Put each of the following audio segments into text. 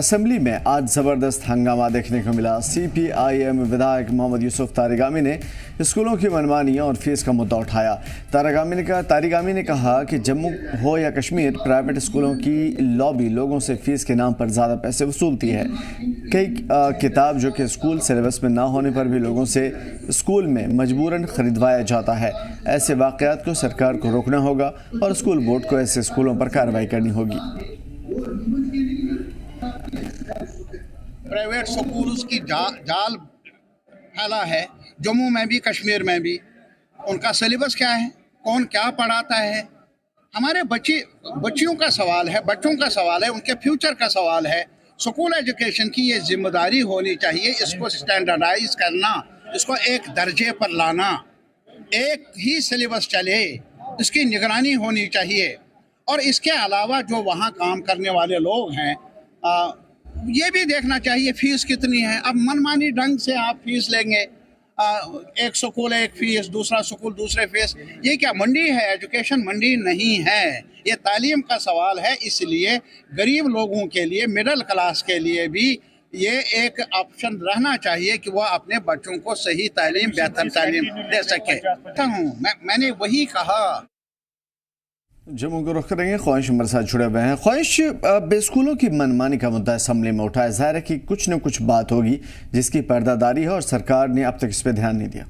Assembly में आज जबरदस्त हंगामा देखने को मिला। CPIM विधायक मोहम्मद यूसुफ तारिगामी ने स्कूलों की मनमानी और फीस का मुद्दा उठाया। तारिगामी ने कहा कि जम्मू हो या कश्मीर, प्राइवेट स्कूलों की लॉबी लोगों से फीस के नाम पर ज़्यादा पैसे वसूलती है। कई किताब जो कि स्कूल सिलेबस में ना होने पर भी लोगों से स्कूल में मजबूरन खरीदवाया जाता है। ऐसे वाक़यात को सरकार को रोकना होगा और स्कूल बोर्ड को ऐसे स्कूलों पर कार्रवाई करनी होगी। प्राइवेट स्कूल्स की जाल फैला है, जम्मू में भी कश्मीर में भी। उनका सिलेबस क्या है, कौन क्या पढ़ाता है, हमारे बच्चियों का सवाल है, बच्चों का सवाल है, उनके फ्यूचर का सवाल है। स्कूल एजुकेशन की ये जिम्मेदारी होनी चाहिए, इसको स्टैंडर्डाइज करना, इसको एक दर्जे पर लाना, एक ही सिलेबस चले, इसकी निगरानी होनी चाहिए। और इसके अलावा जो वहाँ काम करने वाले लोग हैं, ये भी देखना चाहिए फीस कितनी है। अब मनमानी ढंग से आप फीस लेंगे, एक स्कूल एक फीस, दूसरा स्कूल दूसरे फीस। ये क्या मंडी है? एजुकेशन मंडी नहीं है, ये तालीम का सवाल है। इसलिए गरीब लोगों के लिए, मिडिल क्लास के लिए भी ये एक ऑप्शन रहना चाहिए कि वह अपने बच्चों को सही तालीम, बेहतर तालीम दे सके। मैंने वही कहा। जम्मू को रुख करेंगे। ख्वाहिश हमारे साथ जुड़े हुए हैं। ख्वाहिश, स्कूलों की मनमानी का मुद्दा असेंबली में उठाया। जाहिर है कि कुछ न कुछ बात होगी जिसकी पर्दादारी है और सरकार ने अब तक इस पर ध्यान नहीं दिया।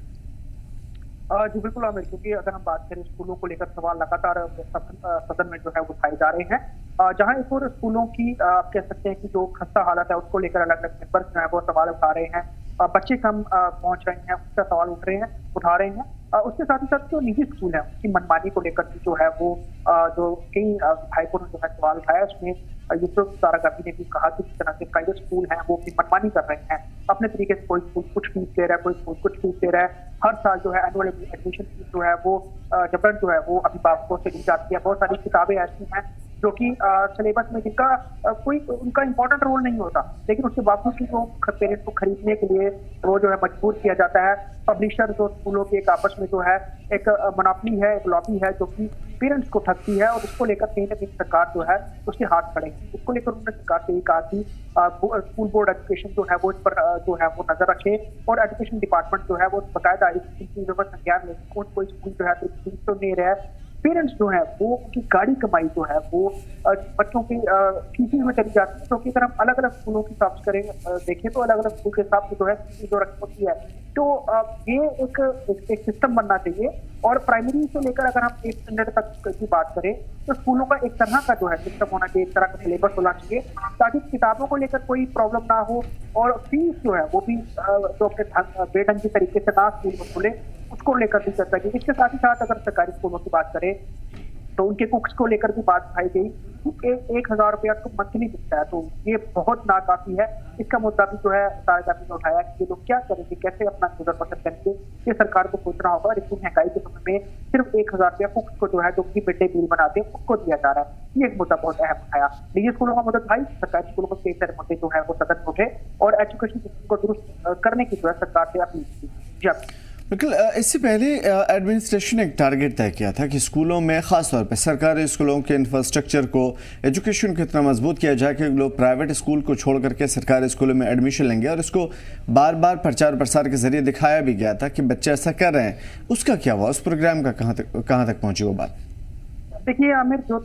जी बिल्कुल आमिर, क्योंकि अगर हम बात करें स्कूलों को लेकर सवाल लगातार सदन में जो है उठाए जा रहे हैं। जहां एक और स्कूलों की आप कह सकते हैं कि जो खस्ता हालत है उसको लेकर अलग अलग मेंबर जो है वो सवाल उठा रहे हैं। बच्चे कम पहुंच रहे हैं, उसका सवाल उठा रहे हैं। उसके साथ ही साथ जो निजी स्कूल है उसकी मनमानी को लेकर जो है वो जो कई विधायकों ने जो है सवाल उठाया। उसमें यूसुफ तारिगामी ने भी कहा कि जिस तरह से प्राइवेट स्कूल हैं वो अपनी मनमानी कर रहे हैं, अपने तरीके से। कोई स्कूल कुछ फीस दे रहा है, कोई स्कूल कुछ फीस दे रहा है। हर साल जो है एनुअल एडमिशन फीस जो है वो जबरन जो है वो अभिभावकों से ली जाती है। बहुत सारी किताबें ऐसी हैं जो कि सिलेबस में जिनका कोई उनका इंपॉर्टेंट रोल नहीं होता, लेकिन उसके बावजूद भी वो पेरेंट्स को खरीदने के लिए वो जो है मजबूर किया जाता है। पब्लिशर जो स्कूलों के एक आपस में जो है एक मोनोपोली है, एक लॉबी है जो कि पेरेंट्स को ठगती है। और उसको लेकर कहीं ना कहीं सरकार जो है उसके हाथ खड़ेगी। उसको लेकर उन्होंने सरकार से कहा कि स्कूल बोर्ड एजुकेशन जो है वो इस पर जो है वो नजर रखे और एजुकेशन डिपार्टमेंट जो है वो बाकायदा इस चीजों पर संज्ञान ले। कोई स्कूल जो है फीस तो नहीं रहा है, पेरेंट्स जो है वो उनकी गाड़ी कमाई जो है वो बच्चों की फीस में चली जाती है। क्योंकि अगर हम अलग अलग स्कूलों की हिसाब करें देखें तो अलग अलग स्कूल के हिसाब से जो है जो रकम होती है। तो ये एक सिस्टम बनना चाहिए। और प्राइमरी से लेकर अगर हम 8th स्टैंडर्ड तक की बात करें तो स्कूलों का एक तरह का जो है सिस्टम होना चाहिए, एक तरह का सिलेबस होना चाहिए, ताकि किताबों को लेकर कोई प्रॉब्लम ना हो। और फीस जो है वो भी जो अपने बेढंगी तरीके से ना स्कूल में खुले, उसको लेकर भी चर्चा की। इसके साथ ही साथ अगर सरकारी स्कूलों की बात करें तो उनके कुक्स को लेकर भी बात उठाई गई कि 1,000 रुपया तो मंथली मिलता है, तो ये बहुत नाकाफी है। इसका मुद्दा भी जो है तारिगामी ने उठाया कि ये लोग क्या करेंगे, कैसे अपना गुजर बसर करेंगे, ये सरकार को सोचना होगा। लेकिन महंगाई के समय में सिर्फ 1,000 रुपया कुक्स को जो है जो कि मिड डे मील बनाते हैं उसको दिया जा रहा है। ये एक मुद्दा बहुत अहम उठाया। निजी स्कूलों का मुद्दा भाई, सरकारी स्कूलों को कई सारे मुद्दे जो है वो सदन में उठे और एजुकेशन सिस्टम को दुरुस्त करने की जो है सरकार से अपील की। जी बिल्कुल। इससे पहले एडमिनिस्ट्रेशन ने एक टारगेट तय किया था कि स्कूलों में ख़ास तौर पर सरकारी स्कूलों के इंफ्रास्ट्रक्चर को, एजुकेशन को इतना मजबूत किया जाए कि लोग प्राइवेट स्कूल को छोड़ करके सरकारी स्कूलों में एडमिशन लेंगे। और इसको बार बार प्रचार प्रसार के जरिए दिखाया भी गया था कि बच्चे ऐसा कर रहे हैं। उसका क्या हुआ? उस प्रोग्राम का कहाँ तक पहुँची वो बात? देखिए आमिर, जो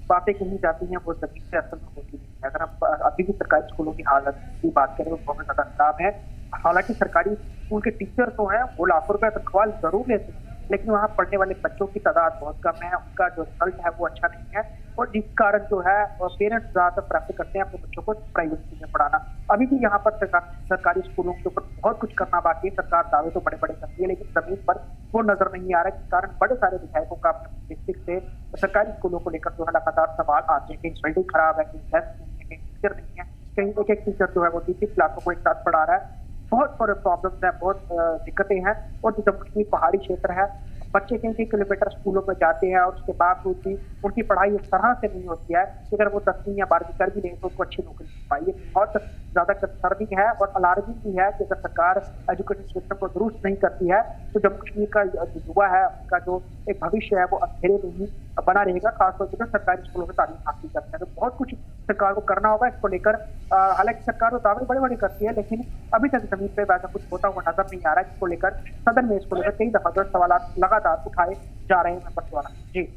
बातें कही जाती हैं वो जमीन से असल में होती है। अगर हम अभी भी सरकारी स्कूलों की हालत की बात करें तो बहुत ज्यादा खराब है। हालांकि सरकारी स्कूल के टीचर तो हैं वो लाखों रुपए तनख्वाह जरूर लेते हैं, लेकिन वहाँ पढ़ने वाले बच्चों की तादाद बहुत कम है, उनका जो रिजल्ट है वो अच्छा नहीं है। और जिस कारण जो है पेरेंट्स ज्यादातर प्रेफर करते हैं अपने बच्चों को प्राइवेट स्कूल में पढ़ाना। अभी भी यहाँ पर सरकारी स्कूलों के ऊपर बहुत कुछ करना बाकी है। सरकार दावे तो बड़े बड़े करती है लेकिन जमीन पर वो नजर नहीं आ रहा है। जिस कारण बड़े सारे विधायकों का अपने डिस्ट्रिक्ट से सरकारी स्कूलों को लेकर जो है लगातार सवाल आते हैं। कहीं बिल्डिंग खराब है, कहीं टेस्ट नहीं है, कहीं टीचर नहीं है, कहीं एक टीचर जो है वो 30 क्लासों को एक साथ पढ़ा रहा है। बहुत बड़े प्रॉब्लम्स हैं, बहुत दिक्कतें हैं। और जो जम्मू कश्मीर पहाड़ी क्षेत्र है, बच्चे कई किलोमीटर स्कूलों में जाते हैं और उसके बावजूद भी उनकी पढ़ाई इस तरह से नहीं होती है कि अगर वो 10वीं या 12वीं कर भी लें तो उनको अच्छी नौकरी मिल पाई। ये बहुत ज्यादा कंसर्निंग है और अलार्मिंग भी है कि अगर सरकार एजुकेशन सिस्टम को दुरुस्त नहीं करती है तो जम्मू कश्मीर का जो युवा है उनका जो एक भविष्य है वो अंधेरे में ही बना रहेगा, खासतौर पर सरकारी स्कूलों में तालीम हासिल करते हैं। तो बहुत कुछ सरकार को करना होगा इसको लेकर। हालांकि सरकार तो दावे बड़े बड़े करती है, लेकिन अभी तक जमीन पे वैसा कुछ होता हुआ नजर नहीं आ रहा है, जिसको लेकर सदन में इसको लेकर कई दफा जो सवाल लगातार उठाए जा रहे हैं मेंबर्स द्वारा। जी।